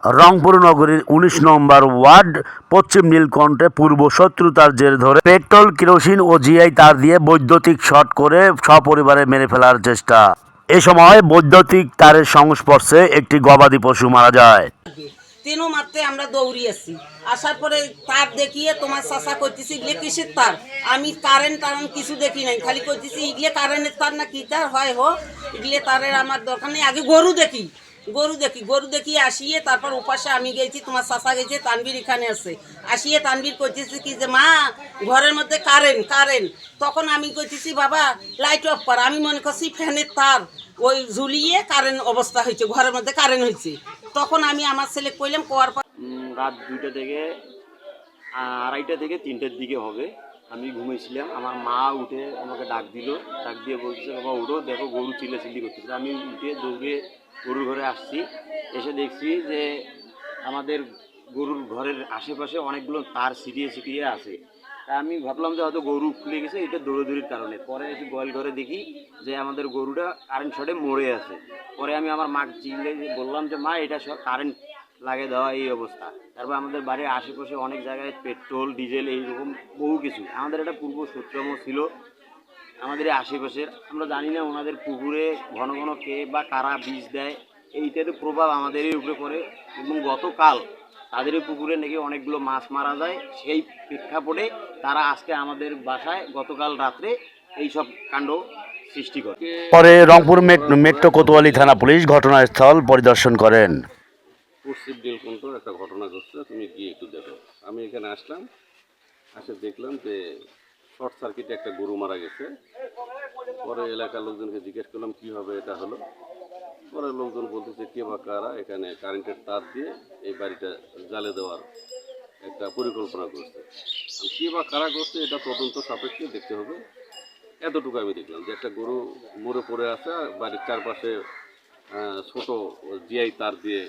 রংপুর নগরীর ১৯ নম্বর ওয়ার্ড পশ্চিম নীলকণ্ঠে পূর্ব শত্রুতার জের ধরে পেট্রোল, কেরোসিন ও জিআই তার দিয়ে বৈদ্যুতিক শর্ট করে সপরিবারে মেরে ফেলার চেষ্টা। এ সময় বৈদ্যুতিক তারের সংস্পর্শে একটি গবাদি পশু মারা যায়। তিনও মারতে আমরা দৌড়ি আসছি, আসার পরে তার দেখিয়ে তোমার চাষা করতেছি ইগলে কিসের তার, আমি কারেন্ট কিছু দেখি নাই, খালি করতেছি ইগলে কারেন্টের তার না কি তার হয় হোক, ইগলে তারের আমার দরকার নেই, আগে গরু দেখি আসিয়ে তারপর উপাসে আমি গেছি, তোমার চাষা গেছে, তানবীর এখানে আছে, আসিয়ে তানবীর করতেছি কি যে মা ঘরের মধ্যে কারেন্ট, তখন আমি করতেছি বাবা লাইট অফ কর, আমি মনে করছি ফ্যানের তার ওই ঝুলিয়ে কারেন্ট অবস্থা হয়েছে, ঘরের মধ্যে কারেন্ট হয়েছে। তখন আমি আমার ছেলে কইলাম, কোয়ার পর রাত 2টা থেকে 2:30 থেকে 3টের দিকে হবে। আমি ঘুমিয়েছিলাম, আমার মা উঠে আমাকে ডাক দিয়ে বলতেছে বাবা উঠো, দেখো গরু চিল্লাচিল্লি করতেছে। আমি উঠে দৌড়ে গরুর ঘরে আসছি, এসে দেখছি যে আমাদের গরুর ঘরের আশেপাশে অনেকগুলো তার ছিটিয়ে আছে। তা আমি ভাবলাম যে হয়তো গরু খুলে গেছে, এটা দৌড়াদৌড়ির কারণে। পরে এসে গোয়াল ঘরে দেখি যে আমাদের গরুটা কারেন্ট শর্টে মরে আছে। পরে আমি আমার মাকে চিল্লে বললাম যে মা এটা সব কারেন্ট লাগিয়ে দেওয়া, এই অবস্থা। তারপর আমাদের বাড়ির আশেপাশে অনেক জায়গায় পেট্রোল, ডিজেল, এইরকম বহু কিছু। আমাদের একটা পূর্ব শত্রুম ছিল আমাদের আশেপাশের, আমরা জানি না ওনাদের পুকুরে ঘন ঘন কে বা কারা বীজ দেয়, এইটারই প্রভাব আমাদেরই উপরে পড়ে। এবং গতকাল তাদেরই পুকুরে নাকি অনেকগুলো মাছ মারা যায়, সেই প্রেক্ষাপটে তারা আজকে আমাদের বাসায় গতকাল রাত্রে এইসব কাণ্ড সৃষ্টি করে। পরে রংপুর মেট্রো কোতোয়ালি থানা পুলিশ ঘটনাস্থল পরিদর্শন করেন। পশ্চিম নীলকণ্ঠর একটা ঘটনা ঘটছে, তুমি গিয়ে একটু দেখো। আমি এখানে আসলাম, আসে দেখলাম যে শর্ট সার্কিটে একটা গরু মারা গেছে। পরে এলাকার লোকজনকে জিজ্ঞেস করলাম কীভাবে এটা হলো। পরে লোকজন বলতেছে কে বা কারা এখানে কারেন্টের তার দিয়ে এই বাড়িটা জ্বালে দেওয়ার একটা পরিকল্পনা করছে। কে বা কারা করছে এটা তদন্ত সাপেক্ষে দেখতে হবে। এতটুকু আমি দেখলাম যে একটা গরু মরে পড়ে আছে, বাড়ির চারপাশে ছোট জিআই তার দিয়ে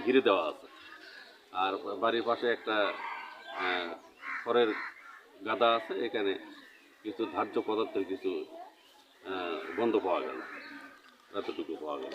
ঘিরে দেওয়া আছে। আর বাড়ির পাশে একটা খড়ের গাদা আছে, এখানে কিছু ধার্য পদার্থের কিছু গন্ধ পাওয়া গেল, এতটুকু পাওয়া গেল।